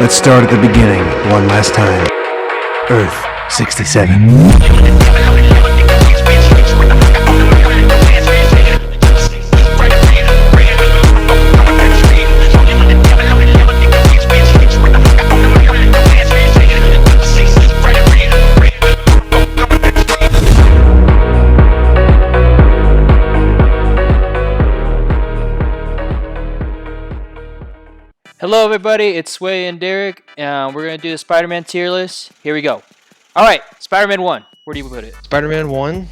Let's start at the beginning one last time. Earth 67. Hello, everybody. It's Sway and Derek. We're going to do the Spider-Man tier list. Here we go. All right, Spider-Man 1. Where do you put it? Spider-Man 1?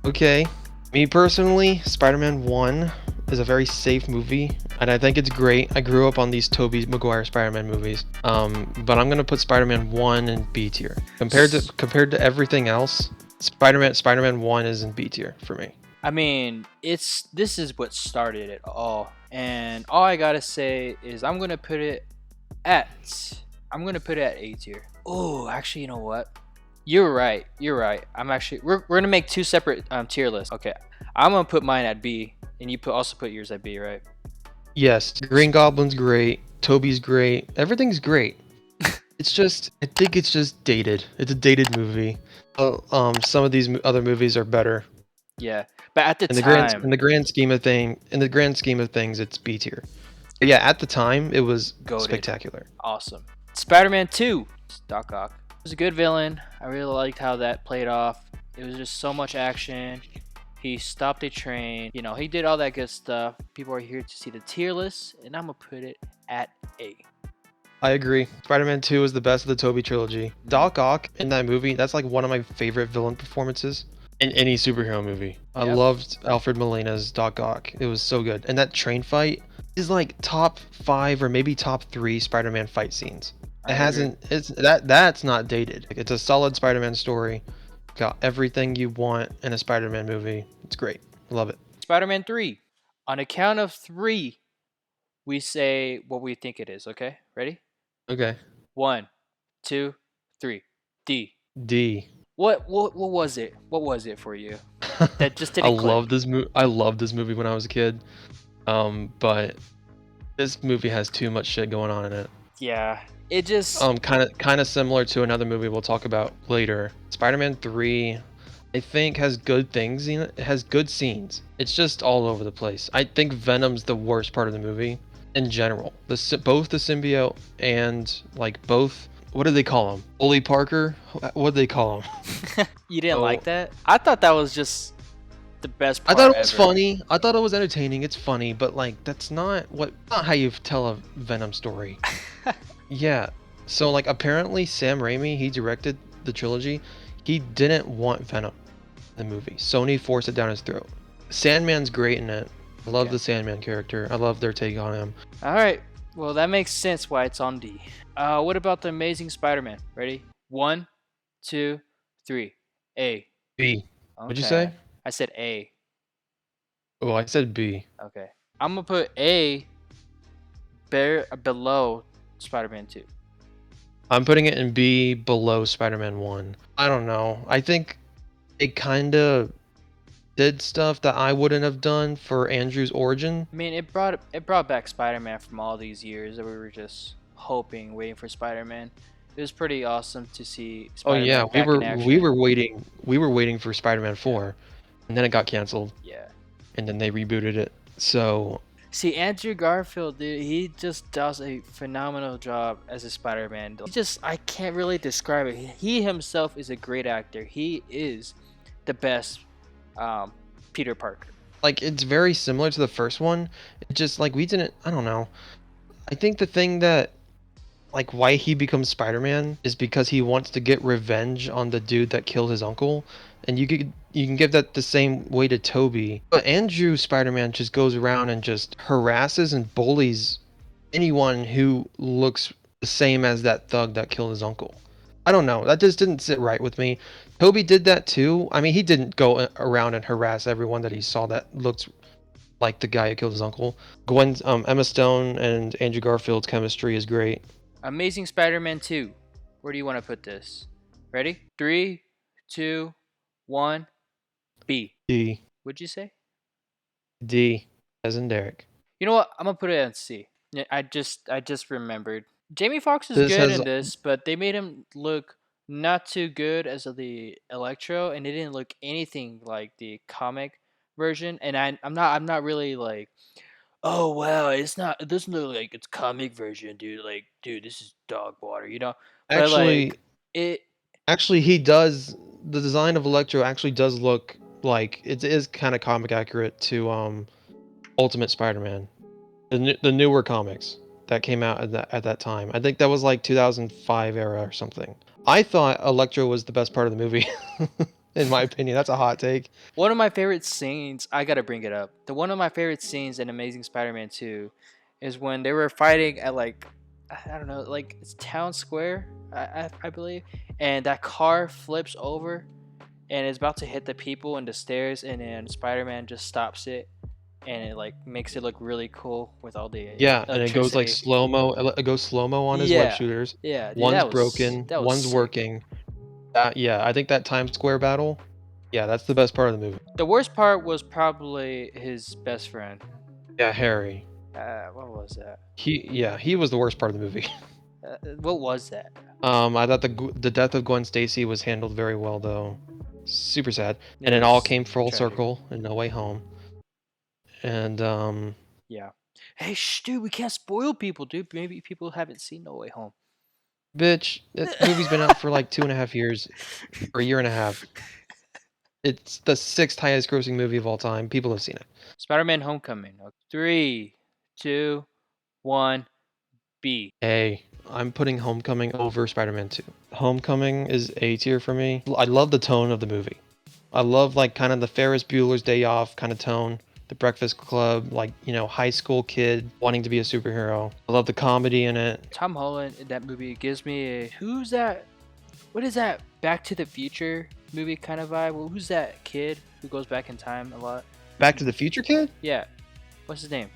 Okay. Me personally, Spider-Man 1 is a very safe movie, and I think it's great. I grew up on these Tobey Maguire Spider-Man movies. But I'm gonna put Spider-Man 1 in B tier. Compared to everything else, Spider-Man 1 is in B tier for me. I mean, this is what started it all. And all I got to say is I'm going to put it at A tier. Oh, actually, you know what? You're right. We're going to make two separate tier lists. Okay. I'm going to put mine at B, and you also put yours at B, right? Yes, Green Goblin's great, Tobey's great, everything's great. I think it's just dated. It's a dated movie. Some of these other movies are better. Yeah, but at the In the time, grand scheme of things, it's B tier. But yeah, at the time, it was goated. spectacular. Awesome. Spider-Man 2, Doc Ock. It was a good villain. I really liked how that played off. It was just so much action. He stopped a train. You know, he did all that good stuff. People are here to see the tier list, and I'm gonna put it at A. I agree. Spider-Man 2 is the best of the Tobey trilogy. Doc Ock in that movie, that's like one of my favorite villain performances in any superhero movie. I loved Alfred Molina's Doc Ock. It was so good. And that train fight is like top 5 or maybe top 3 Spider-Man fight scenes. That's not dated. Like, it's a solid Spider-Man story. Got everything you want in a Spider-Man movie. It's great. Love it. Spider-Man 3. On a count of 3, we say what we think it is, okay? Ready? Okay. 1, 2, 3. D. D. What was it? What was it for you? That just didn't I click. loved this movie when I was a kid. But this movie has too much shit going on in it. Yeah. It just kind of similar to another movie we'll talk about later. Spider-Man 3, I think, has good things in it. It has good scenes. It's just all over the place. I think Venom's the worst part of the movie in general. Both the symbiote and like both. What do they call him? Bully Parker? What do they call him? You didn't like that? I thought that was just the best I part thought it was ever. funny. I thought it was entertaining. It's funny, but like that's not how you tell a Venom story. Yeah. So like apparently Sam Raimi, he directed the trilogy. He didn't want Venom in the movie. Sony forced it down his throat. Sandman's great in it. I love the Sandman character. I love their take on him. All right. Well, that makes sense why it's on D. What about the Amazing Spider-Man? Ready? 1, 2, 3. A. B. What'd you say? I said A. Oh, I said B. Okay. I'm gonna put A below Spider-Man 2. I'm putting it in B below Spider-Man 1. I don't know. I think it kind of did stuff that I wouldn't have done for Andrew's origin. I mean, it brought back Spider-Man from all these years that we were just waiting for Spider-Man. It was pretty awesome to see Spider-Man back in action. we were waiting for Spider-Man 4, and then it got canceled. Yeah. And then they rebooted it. So see, Andrew Garfield, dude, he just does a phenomenal job as a Spider-Man. I can't really describe it. He himself is a great actor. He is the best Peter Parker. Like, it's very similar to the first one. It just, like, I don't know. I think the thing that, like, why he becomes Spider-Man is because he wants to get revenge on the dude that killed his uncle. And you can give that the same way to Tobey. But Andrew Spider-Man just goes around and just harasses and bullies anyone who looks the same as that thug that killed his uncle. I don't know. That just didn't sit right with me. Tobey did that too. I mean, he didn't go around and harass everyone that he saw that looked like the guy who killed his uncle. Emma Stone and Andrew Garfield's chemistry is great. Amazing Spider-Man 2. Where do you want to put this? Ready? 3, 2, 1. B. D. What'd you say? D. As in Derek. You know what? I'm gonna put it at C. I just remembered. Jamie Foxx is This good has in this, but they made him look not too good as of the Electro, and it didn't look anything like the comic version. And I'm not really like, oh wow, it doesn't look like it's comic version, dude. Like, dude, this is dog water, you know. But actually like it, actually he does the design of Electro actually does look like it is kind of comic accurate to Ultimate Spider-Man. The newer comics that came out at that time. I think that was like 2005 era or something. I thought Electro was the best part of the movie. In my opinion, that's a hot take. one of my favorite scenes, I gotta bring it up. The one of my favorite scenes in Amazing Spider-Man 2 is when they were fighting at like, I don't know, like it's Town Square, I believe, and that car flips over and it's about to hit the people in the stairs, and then Spider-Man just stops it, and it like makes it look really cool with all the Yeah, and it goes like electricity. slow-mo. It goes slow-mo on his web Yeah, shooters. yeah, dude, One's that was broken, that was one's sick. working. Yeah, I think that Times Square battle, yeah, that's the best part of the movie. The worst part was probably his best friend. Yeah, Harry. What was that? He was the worst part of the movie. What was that? I thought the death of Gwen Stacy was handled very well though. Super sad. It And it all was came full tragic. circle in No Way Home. And Yeah. Hey, dude, we can't spoil people, dude. Maybe people haven't seen No Way Home. bitch, that movie's been out for like 2.5 years or a year and a half. It's the sixth highest grossing movie of all time. People have seen it. Spider-Man: Homecoming. 3, 2, 1, B. Hey, I'm putting Homecoming over Spider-Man 2. Homecoming is A tier for me. I love the tone of the movie. I love like kind of the Ferris Bueller's Day Off kind of tone. The Breakfast Club, like, high school kid wanting to be a superhero. I love the comedy in it. Tom Holland in that movie gives me a who's that? What is that? Back to the Future movie kind of vibe. Well, who's that kid who goes back in time a lot? Back to the Future kid? Yeah. What's his name?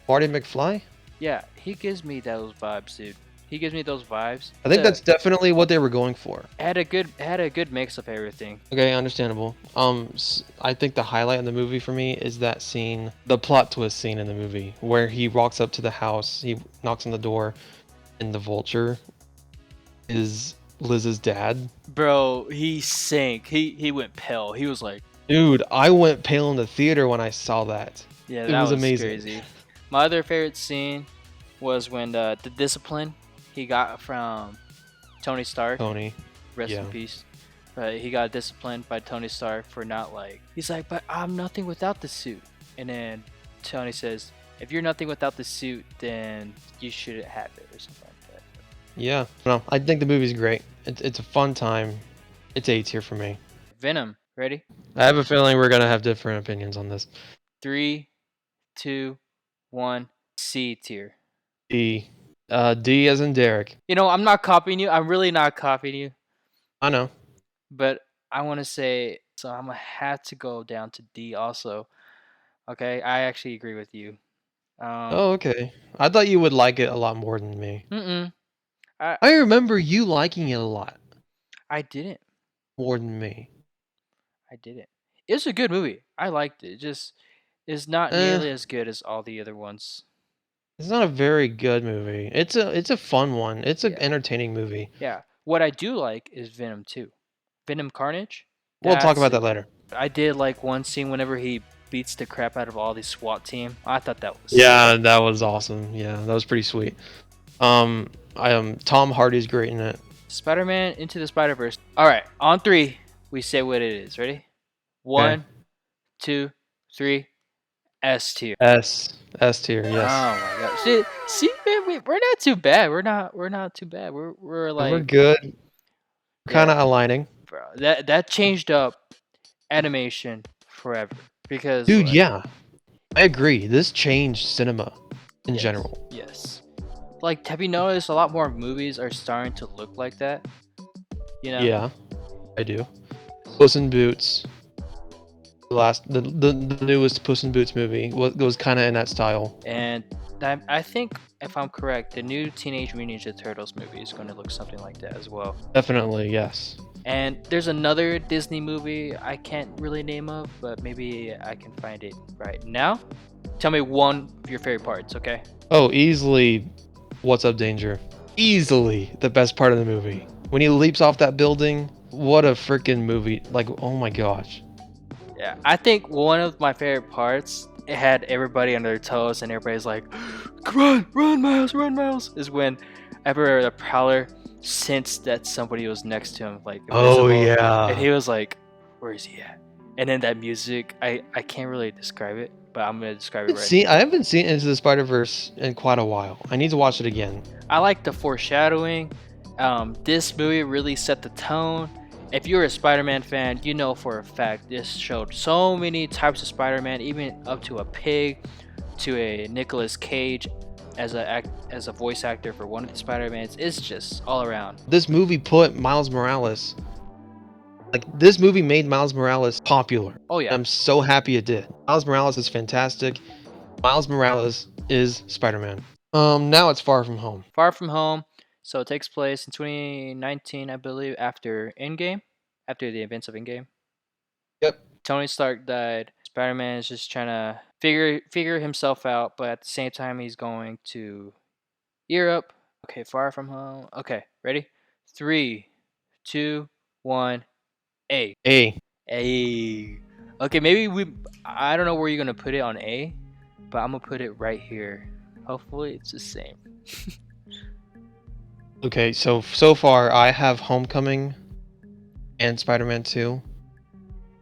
Marty McFly? Yeah, he gives me those vibes, dude. He gives me those vibes. I think that's definitely what they were going for. Had a good mix of everything. Okay, understandable. I think the highlight of the movie for me is that scene, the plot twist scene in the movie, where he walks up to the house, he knocks on the door, and the Vulture is Liz's dad. Bro, he sank. He went pale. He was like, Dude, I went pale in the theater when I saw that. yeah, It that was was amazing. crazy. My other favorite scene was when the discipline he got from Tony Stark. Tony. Rest in Yeah. peace. But he got disciplined by Tony Stark for not like. He's like, but I'm nothing without the suit. And then Tony says, if you're nothing without the suit, then you shouldn't have it or something like that. Yeah. No, I think the movie's great. It's a fun time. It's A tier for me. Venom, ready? I have a feeling we're gonna have different opinions on this. 3, 2, 1. C tier. D. D as in Derek. You know, I'm not copying you. I'm really not copying you. I know. But I want to say, so I'm going to have to go down to D also. Okay, I actually agree with you. Oh, okay. I thought you would like it a lot more than me. Mm-mm. I remember you liking it a lot I didn't. more than me. I didn't. It's a good movie. I liked it. It just is not nearly as good as all the other ones. It's not a very good movie. It's a fun one. It's an Yeah. entertaining movie. Yeah. What I do like is Venom 2. Venom Carnage. We'll talk That's about that it. later. I did like one scene whenever he beats the crap out of all the SWAT team. I thought that was Yeah, that was awesome. Yeah, that was pretty sweet. Tom Hardy's great in it. Spider-Man Into the Spider-Verse. All right, on 3, we say what it is. Ready? 1, 2, 3. S tier. S tier. Yes. Oh my gosh. See, man, we're not too bad. We're not too bad. We're like, We're good. Kind of aligning. bro. That changed up animation forever because Dude, like, yeah. I agree. This changed cinema in yes, general. Yes. Like, have you noticed a lot more movies are starting to look like that? You know? Yeah, I do. Puss in Boots. The newest Puss in Boots movie was kind of in that style. And I think, if I'm correct, the new Teenage Mutant Ninja Turtles movie is going to look something like that as well. Definitely, yes. And there's another Disney movie I can't really name of, but maybe I can find it right now. Tell me one of your favorite parts, okay? Oh, easily. What's Up, Danger? Easily the best part of the movie. When he leaps off that building, what a freaking movie. Like, oh my gosh. Yeah, I think one of my favorite parts, it had everybody on their toes and everybody's like, come on, run, Miles, is when ever the Prowler sensed that somebody was next to him, like Oh invisible, and yeah. he was like, where is he at? And then that music, I can't really describe it, but I'm gonna describe it right I now. haven't seen Into the Spider-Verse in quite a while. I need to watch it again. I like the foreshadowing. This movie really set the tone. If you're a Spider-Man fan, you know for a fact this showed so many types of Spider-Man, even up to a pig, to a Nicolas Cage as a voice actor for one of the Spider-Mans. It's just all around. This movie put Miles Morales, like this movie made Miles Morales popular. Oh yeah, I'm so happy it did. Miles Morales is fantastic. Miles Morales is Spider-Man. Now it's Far From Home. Far From Home. So it takes place in 2019, I believe, after Endgame, after the events of Endgame. Yep. Tony Stark died. Spider-Man is just trying to figure himself out, but at the same time he's going to Europe. Okay, Far From Home. Okay, ready? 3, 2, 1. A. A. A. Okay, maybe I don't know where you're gonna put it on A, but I'm gonna put it right here. Hopefully it's the same. Okay, so far I have Homecoming and Spider-Man 2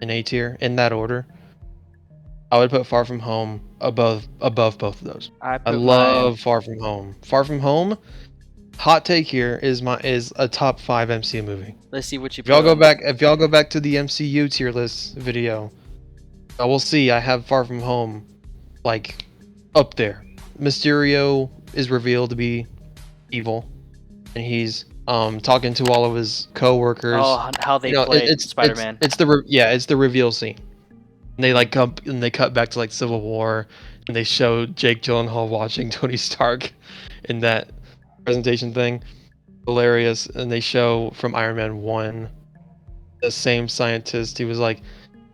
in A tier in that order. I would put Far From Home above both of those. I I put mine. love Far From Home. Far From Home, hot take here, is a top 5 MCU movie. Let's see what you If y'all put go on. back to the MCU tier list video, I will see I have Far From Home like up there. Mysterio is revealed to be evil, and he's talking to all of his co-workers. Oh, how they played Spider-Man. It's the reveal scene. And they like come and they cut back to like Civil War, and they show Jake Gyllenhaal watching Tony Stark in that presentation thing. Hilarious. And they show from Iron Man 1, the same scientist. He was like,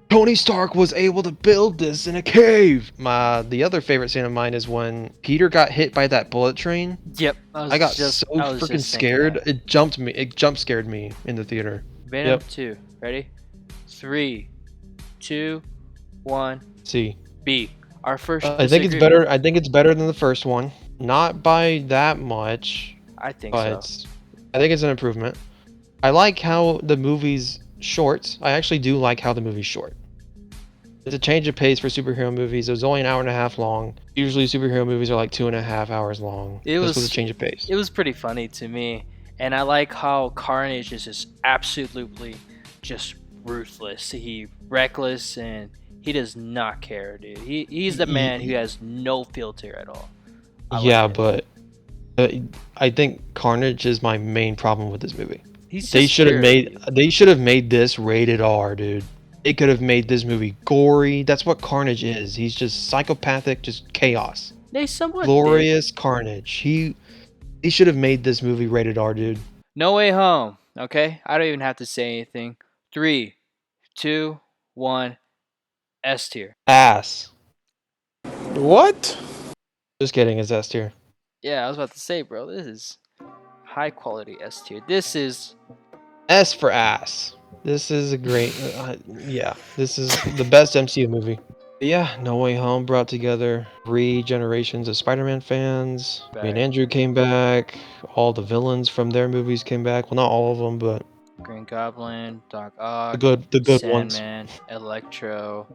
Tony Stark was able to build this in a cave. The other favorite scene of mine is when Peter got hit by that bullet train. Yep. I got so freaking scared. It jump scared me in the theater. Venom Yep. 2. Ready? 3, 2, 1. See. B. Our first. I think it's better. I think it's better than the first one. Not by that much, I think but so. I think it's an improvement. I like how the movie's short. I actually do like how the movie's short. It's a change of pace for superhero movies. It was only an hour and a half long. Usually superhero movies are like 2.5 hours long. This was a change of pace. It was pretty funny to me, and I like how Carnage is just absolutely just ruthless. He reckless and he does not care, dude. He's the man who has no filter at all. Yeah, but I think Carnage is my main problem with this movie. They should have made this rated R, dude. They could have made this movie gory. That's what Carnage is. He's just psychopathic, just chaos. They somewhat Glorious Carnage. He should have made this movie rated R, dude. No Way Home. Okay, I don't even have to say anything. 3, 2, 1. S tier. Ass. What? Just kidding. It's S tier. Yeah, I was about to say, bro. This is high quality S tier. This is S for ass. This is a great. Yeah, this is the best MCU movie. Yeah, No Way Home brought together 3 generations of Spider-Man fans. Me and Andrew came back. All the villains from their movies came back. Well, not all of them, but Green Goblin, Doc Ock, the good ones. Sandman, Electro,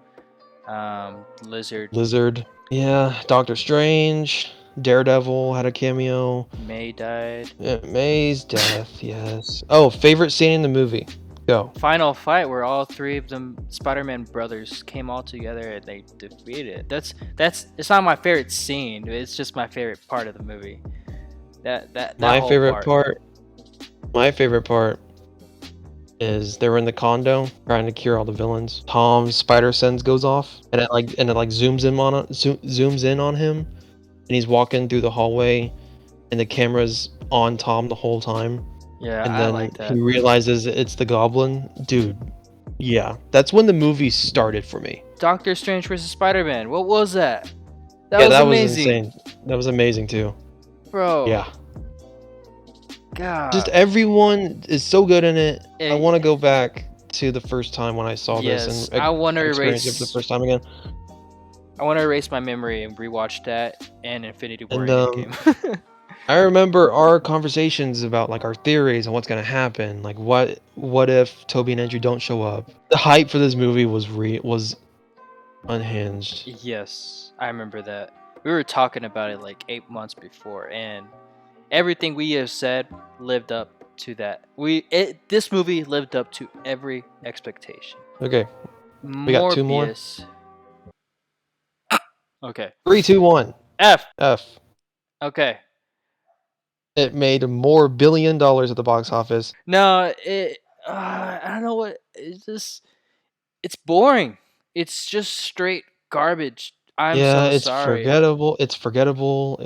Lizard, Yeah, Doctor Strange, Daredevil had a cameo. May died. Yeah, May's death, yes. Oh, favorite scene in the movie. Go. Final fight where all 3 of them Spider-Man brothers came all together and they defeated. That's it's not my favorite scene. It's just my favorite part of the movie. My favorite part is they were in the condo trying to cure all the villains. Tom's spider sense goes off, and it zooms in on him, and he's walking through the hallway, and the camera's on Tom the whole time. Yeah, and I then like that. he realizes it's the Goblin. Dude, yeah, that's when the movie started for me. Doctor Strange versus Spider-Man. What was that? That was amazing. Was insane. That was amazing too. Bro. Yeah. God. Just everyone is so good in it. I Eh, want to go back to the first time when I saw yes, this and I want to experience it erase. for the first time again. I want to erase my memory and rewatch that and Infinity War And Endgame. I remember our conversations about like our theories on what's gonna happen. Like what if Toby and Andrew don't show up? The hype for this movie was unhinged. Yes, I remember that. We were talking about it like 8 months before, and everything we have said lived up to that. This movie lived up to every expectation. Okay, we got two more. Morbius. Okay. 3, 2, 1. F. F. Okay. It made more $1 billion at the box office. No, I don't know what. It's boring. It's just straight garbage. I'm Yeah, so it's sorry. forgettable. It's forgettable.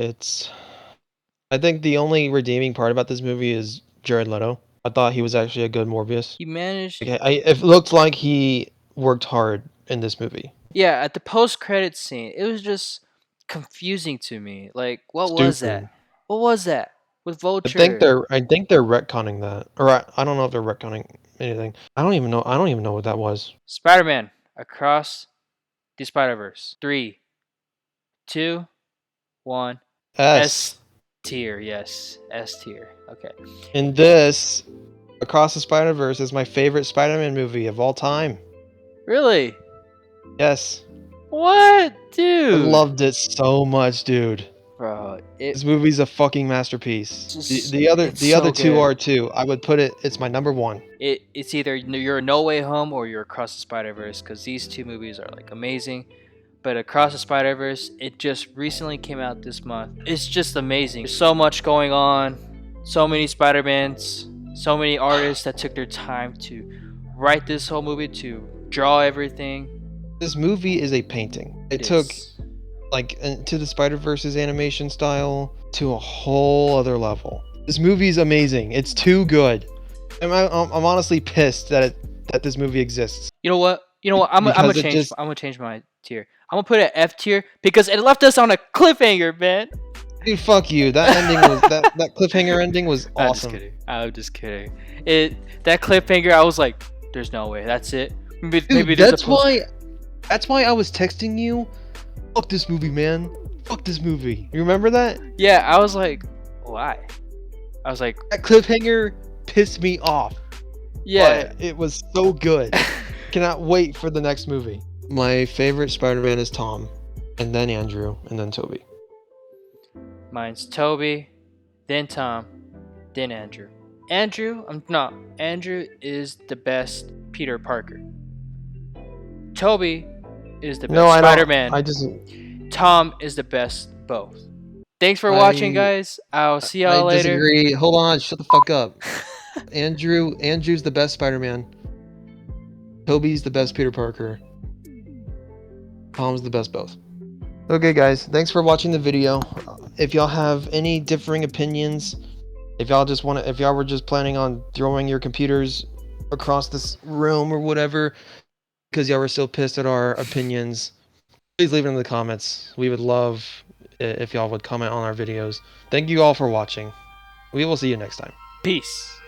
I think the only redeeming part about this movie is Jared Leto. I thought he was actually a good Morbius. He managed. Okay, it looked like he worked hard in this movie. Yeah, at the post-credit scene, it was just confusing to me. Like, what was that? Stupid. What was that with I Vulture? think they're retconning that, or I don't know if they're retconning anything. I don't even know what that was. Spider-Man Across the Spider-Verse. 3, 2, 1. S. Tier. Yes, S tier. Okay. In this, Across the Spider-Verse is my favorite Spider-Man movie of all time. Really? Yes, What, I dude? loved it so much, dude. Bro, This movie's a fucking masterpiece. Just- The other it's the so other two good. are too. I would put it's my number one. It's either you're No Way Home or you're Across the Spider-Verse, because these two movies are like amazing. But Across the Spider-Verse, it just recently came out this month. It's just amazing. There's so much going on, so many Spider-Mans, so many artists that took their time to write this whole movie, to draw everything. This movie is a painting. It took It's- like Into the Spider-Verse's animation style to a whole other level. This movie's amazing. It's too good. I'm honestly pissed that this movie exists. You know what? I'm Because gonna change my tier. I'm gonna put it at F tier because it left us on a cliffhanger, man. Dude, fuck you. That ending was that cliffhanger ending was I'm just awesome. kidding. I'm just kidding. That cliffhanger, I was like, "There's no way. That's it." Maybe Dude, there's that's why I was texting you. Fuck this movie, man. Fuck this movie. You remember that? Yeah, I was like, "Why?" I was like, That cliffhanger pissed me off. "Yeah." But it was so good. Cannot wait for the next movie. My favorite Spider-Man is Tom, and then Andrew, and then Toby. Mine's Toby, then Tom, then Andrew. Andrew is the best Peter Parker. Toby is the best No, I don't. Spider-Man. I just Tom is the best both. Thanks for watching, guys. I'll see y'all I later. disagree. Hold on, shut the fuck up. Andrew's the best Spider-Man. Toby's the best Peter Parker. Tom's the best both. Okay, guys, thanks for watching the video. If y'all have any differing opinions, if y'all were just planning on throwing your computers across this room or whatever, because y'all were still pissed at our opinions, please leave it in the comments. We would love if y'all would comment on our videos. Thank you all for watching. We will see you next time. Peace.